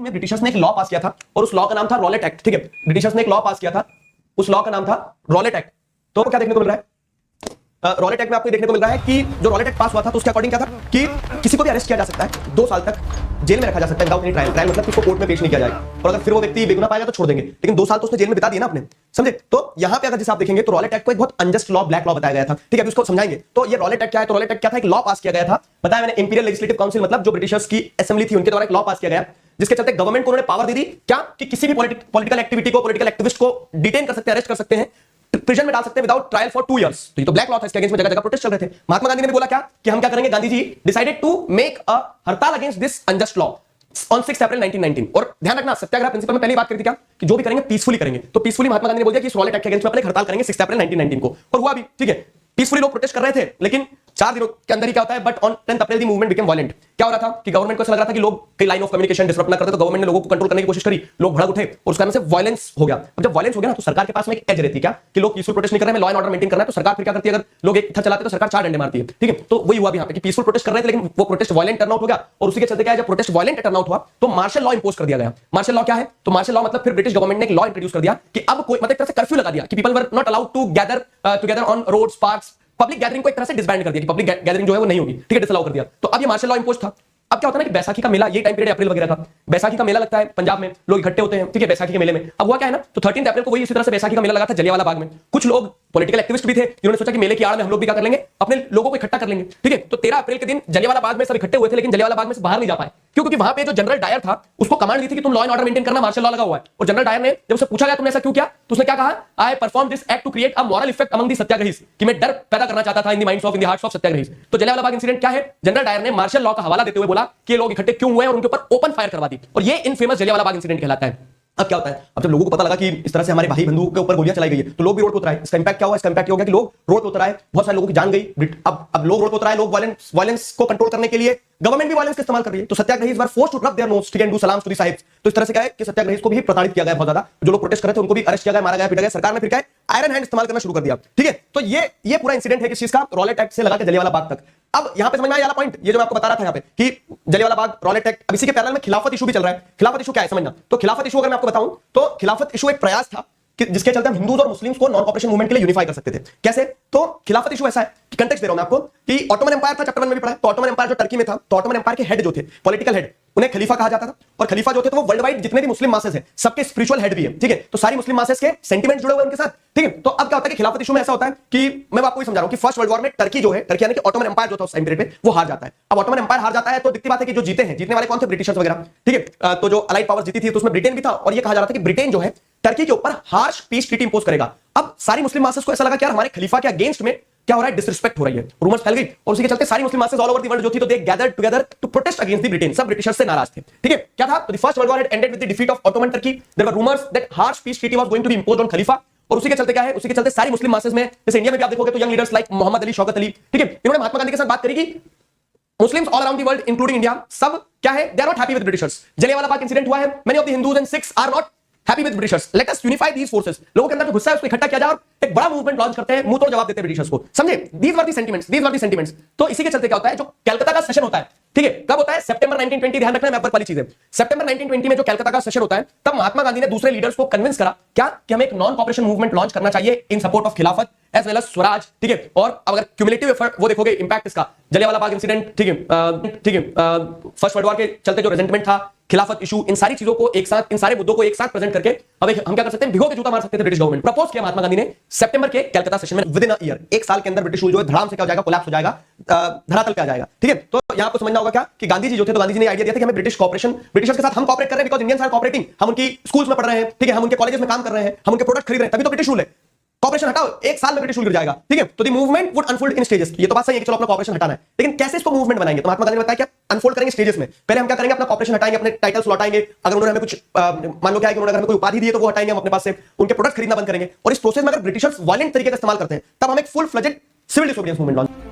में ब्रिटिशर्स ने एक लॉ पास किया था और उस लॉ का नाम था रॉलेट एक्ट। ठीक है, ब्रिटिशर्स ने एक लॉ पास किया था, उस लॉ का नाम था रॉलेट एक्ट। तो क्या देखने को मिल रहा है रॉलेट एक्ट में? आपको देखने को मिल रहा है कि जो रॉलेट एक्ट पास हुआ था तो उसके अकॉर्डिंग क्या था कि किसी को भी अरेस्ट किया जा सकता है, 2 साल तक जेल में रखा जा सकता है विदाउट एनी ट्रायल। ट्रायल मतलब कि उसको कोर्ट में पेश नहीं किया जाएगा, और अगर फिर वो व्यक्ति बेगुनाह पाएगा तो छोड़ देंगे, लेकिन 2 साल तो उसने जेल में बिता दिया ना आपने, समझे? तो यहाँ पे अगर जैसे आप देखेंगे तो रॉलेट एक्ट को एक बहुत अनजस्ट लॉ, ब्लैक लॉ बताया गया था। ठीक है, अभी उसको समझाएंगे। तो ये रॉलेट एक्ट क्या है? तो रॉलेट एक्ट क्या था? एक लॉ पास किया गया था, बताया मैंने, इंपीरियल लेजिस्लेटिव काउंसिल, मतलब जो ब्रिटिशर्स की असेंबली थी उनके द्वारा एक लॉ पास किया गया, जिसके चलते गवर्नमेंट को उन्होंने पावर दे दी क्या कि किसी भी पॉलिटिकल एक्टिविटी को, पॉलिटिकल एक्टिविस्ट को डिटेन कर सकते हैं, अरेस्ट कर सकते हैं, प्रिजन में डाल सकते हैं विदाउट ट्रायल फॉर 2 इयर्स। तो ये तो ब्लैक लॉ था, इसके अगेंस्ट में जगह जगह प्रोटेस्ट चल रहे थे। महात्मा गांधी ने भी बोला क्या कि हम क्या करेंगे? Gandhi ji decided to make a हड़ताल against this unjust law on 6 अप्रैल 1919। और ध्यान रखना, सत्याग्रह प्रिंसिपल में पहले बात करी थी क्या कि जो भी करेंगे पीसफुली करेंगे। तो पीसफुली महात्मा गांधी ने बोल दिया कि इस रॉलेट एक्ट के अगेंस्ट में अपने हड़ताल करेंगे 6 अप्रैल 1919 को, और हुआ भी। ठीक है, पीसफुली लोग प्रोटेस्ट कर रहे थे, लेकिन 4 दिनों के अंदर ही क्या होता है, but on 10 April the movement became violent. क्या हो रहा था कि गवर्नमेंट को ऐसा लग रहा था कि लोग कई लाइन ऑफ कम्युनिकेशन डिसरप्ट ना करते, तो गवर्नमेंट ने लोगों को कंट्रोल करने की कोशिश करी, लोग भड़क उठे और उस कारण से वायलेंस हो गया। अब जब वायलेंस हो गया ना, तो सरकार के पास में एक एज रहती है क्या कि लोग पीसफुल प्रोटेस्ट नहीं कर रहे हैं, लॉ एंड ऑर्डर मेंटेन करना है, तो सरकार फिर क्या करती है? अगर लोग एक था चलाते तो सरकार 4 डंडे मारती है। ठीक है, तो वही हुआ यहाँ पे कि पीसफुल प्रोटेस्ट कर रहे थे, लेकिन वो प्रोटेस्ट वायलेंट टर्न आउट हो गया, और उसी के चलते क्या है, जब प्रोटेस्ट वायलेंट टर्न आउट हुआ तो मार्शल लॉ इंपोज कर दिया गया। मार्शल लॉ क्या है? तो मार्शल लॉ मतलब फिर ब्रिटिश गवर्नमेंट ने एक लॉ इंट्रोड्यूस कर दिया कि अब कोई, मतलब एक तरह से कर्फ्यू लगा दिया कि people were not allowed to gather together on roads, parks. Public gathering को एक तरह से डिसबैंड कर दिया कि पब्लिक गैदरिंग जो है वो नहीं होगी। ठीक है, डिसअलाउ कर दिया। तो अब ये मार्शल लॉ इंपोज था। अब क्या होता है ना कि बैसाखी का मेला, ये टाइम पीरियड अप्रैल वगैरह था, बैसाखी का मेला लगता है पंजाब में, लोग इकट्ठे होते हैं। ठीक है, बैसाखी के मेले में अब हुआ क्या है ना, तो 13 अप्रैल को वही इसी तरह से बैसाखी का मेला लगा था जलियांवाला बाग में। कुछ लोग पॉलिटिकल एक्टिविस्ट भी थे जिन्होंने सोचा कि मेले की आड़ में हम लोग भी क्या कर लेंगे, अपने लोगों को इकट्ठा कर लेंगे। ठीक है, तो 13 अप्रैल के दिन जलियांवाला बाग में सब इकट्ठे हुए थे, लेकिन जलियांवाला बाग में से बाहर नहीं जा पाए। क्योंकि वहां पे जो जनरल डायर था उसको कमांड दी थी कि तुम लॉ एंड ऑर्डर मेंटेन करना, मार्शल लॉ लगा हुआ है। और जनरल डायर ने जब उसे पूछा गया तुमने ऐसा क्यों किया, तो उसने क्या कहा? I perform this act to create a moral effect among the satyagrahis, कि मैं डर पैदा करना चाहता था in the minds of, in the hearts of satyagrahis. तो जलियांवाला बाग इंसिडेंट क्या है? जनरल डायर ने मार्शल लॉ का हवाला देते हुए बोला कि ये लोग इकट्ठे क्यों हुए और उनके ऊपर ओपन फायर करवा दी, और ये इनफेमस जलियांवाला बाग इंसिडेंट कहलाता है। अब क्या होता है, अब जब लोगों को पता लगा कि इस तरह से हमारे भाई बंधु के ऊपर गोलियां चलाई गई है, तो लोग भी रोड पर उतराए। इसका इंपैक्ट क्या हुआ? इसका इंपैक्ट हो गया कि लोग रोड पर उतराए, बहुत सारे लोगों की जान गई। अब लोग रोड पर उतराए, लोग वायलेंस को कंट्रोल करने के लिए गवर्नमेंट भी वायलेंस का इस्तेमाल कर रही है। तो सत्याग्रही इस बार force to drop their notes and do salaams to the sahibs. तो इस तरह से क्या है कि सत्याग्रही को भी प्रताड़ित किया गया बहुत ज्यादा। जो लोग प्रोटेस्ट कर रहे थे उनको भी अरेस्ट किया गया, मारा गया, पीटा गया। सरकार ने फिर क्या है, आयरन हैंड इस्तेमाल करना शुरू कर दिया। ठीक है, तो ये पूरा इंसिडेंट है किस चीज का? रॉलेट एक्ट से लगा के जलियांवाला बाग तक। अब यहां पे समझ में आया वाला पॉइंट, ये जो मैं आपको बता रहा था यहाँ पे कि जलियांवाला बाग, रॉलेट एक्ट। अब इसी के पैरेलल में खिलाफत इशू भी चल रहा है। खिलाफत इशू क्या है समझना। तो खिलाफत इशू अगर मैं आपको बताऊं तो खिलाफत इशू एक प्रयास था कि जिसके चलते हम हिंदूज और मुस्लिम्स को नॉन कॉपरेशन मूवमेंट के लिए यूनिफाई कर सकते थे। कैसे? तो खिलाफत इशू ऐसा है कि कंटेक्स्ट दे रहा हूं मैं आपको कि ऑटोमन एम्पायर था, चैप्टर 1 में भी पढ़ा है। तो ऑटोमन एम्पायर जो टर्की में था, तो ऑटोमन एम्पायर के हेड जो थे, पॉलिटिकल हेड, उन्हें खलीफा कहा जाता था। और खलीफा जो थे तो वो वर्ल्ड वाइड जितने भी मुस्लिम मासेस हैं सबके स्पिरिचुअल हेड भी है। ठीक है, तो सारी मुस्लिम मासेस के सेंटिमेंट जुड़े हुए उनके साथ। ठीक है, तो अब क्या होता है कि खिलाफत इशू में ऐसा होता है कि मैं आपको समझा रहा हूं कि फर्स्ट वर्ल्ड वॉर में टर्की जो है, टर्की यानी कि ऑटोमन एम्पायर जो था उस टाइम पीरियड पे, वो हार जाता है। अब ऑटोमन एम्पायर हार जाता है तो दिखती बात है कि जो जीते हैं, जीतने वाले कौन थे? ब्रिटिशर्स वगैरह। ठीक है, तो जो अलाइड पावर्स जीती थी तो उसमें ब्रिटेन भी था, और ये कहा जा रहा था कि ब्रिटेन जो है टर्की के ऊपर हार्श पीस ट्रीटी इंपोज करेगा। अब सारी मुस्लिम मासेस को ऐसा लगा कि यार हमारे खलीफा के अगेंस्ट में क्या हो रहा है, डिसरिस्पेक्ट हो रही है, रूमर्स फैल गई, और उसी के चलते सारी Muslim masses all over the world जो थी तो they gathered together to protest against the Britain. सब ब्रिटिशर्स से नाराज थे। ठीक है, क्या था? तो the First World War had ended with the defeat of Ottoman Turkey. There were rumours that harsh peace treaty was going to be imposed on Khalifa. और उसी के चलते क्या है, उसी के चलते सारी मुस्लिम मासेस में, जैसे इंडिया में भी आप देखोगे तो young leaders like Mohammad Ali, Shaukat Ali, ठीक है, इन्होंने महात्मा गांधी के साथ बात करी कि Muslims all around the world including India सब क्या है, they are not happy with Britishers. Jallianwala Bagh incident हुआ है, many of the Hindus and Sikhs are not happy with Britishers, let us unify these forces. लोगों के अंदर जो गुस्सा है उसको इकट्ठा किया जाए और एक बड़ा मूवमेंट लॉन्च करते हैं, मुंह तोड़ जवाब देते हैं ब्रिटिशर्स को। समझे? दीस वर द सेंटिमेंट्स। तो इसी के चलते क्या होता है, जो कलकत्ता का सेशन होता है, ठीक है, कब होता है? सितंबर 1920। ध्यान रखना, मैं वाली चीज है, सितंबर 1920 में जो कलकत्ता का सेशन होता है, तब महात्मा गांधी ने दूसरे लीडर्स को कन्विंस करा क्या कि हमें एक नॉन कॉपरेशन मूवमेंट लॉन्च करना चाहिए इन सपोर्ट ऑफ खिलाफत एज वेल एज स्वराज। ठीक है, और अगर क्यूमुलेटिव एफर्ट वो देखोगे इंपैक्ट इसका, जलियांवाला बाग इंसिडेंट, ठीक है, फर्स्ट वर्ल्ड वॉर के चलते जो रेजेंटमेंट था, खिलाफत इशू, इन सारी चीजों को एक साथ, इन सारे मुद्दों को एक साथ प्रेजेंट करके अब हम क्या कर सकते हैं, भिगो के जूता मार सकते थे ब्रिटिश गवर्नमेंट। प्रपोज किया महात्मा गांधी ने सितंबर के कलकत्ता सेशन में, विद इन अ ईयर, एक साल के अंदर ब्रिटिश रूल जो है धड़ाम से क्या हो जाएगा, कोलैप्स हो जाएगा, धरातल पे आ जाएगा। ठीक है, तो यहां आपको समझना होगा क्या कि गांधी जी जो थे, तो गांधी जी ने आइडिया दिया था कि हमें ब्रिटिशर्स के साथ हम कॉपरेट कर रहे हैं बिकॉज़ इंडियंस आर कॉपरेटिंग, हम उनकी स्कूल्स में पढ़ रहे हैं, ठीक है, हम उनके कॉलेजेस में काम कर रहे हैं, हम उनके प्रोडक्ट खरीद रहे हैं, तभी तो ब्रिटिश रूल है। कॉपरेशन हटाओ, एक साल में ब्रिटिश रूल गिर जाएगा। ठीक है, तो the movement would unfold in stages. ये तो बात सही है कि चलो अपना कॉपरेशन हटाना है, लेकिन कैसे इसको मूवमेंट बनाएंगे? तो महात्मा गांधी ने बताया क्या अनफोल्ड करेंगे स्टेजेस में। पहले हम क्या करेंगे, अपना कॉपरेशन हटाएंगे, अपने टाइटल्स लौटाएंगे, अगर उन्होंने हमें कुछ मान लो क्या है कि उन्होंने हमें कोई उपाधि दी है तो वो हटाएंगे हम अपने पास से, उनके प्रोडक्ट खरीदना बंद करेंगे, और इस प्रोसेस में अगर ब्रिटिशर्स वायलेंट तरीके का इस्तेमाल करते हैं तब हम एक full fledged civil disobedience movement launch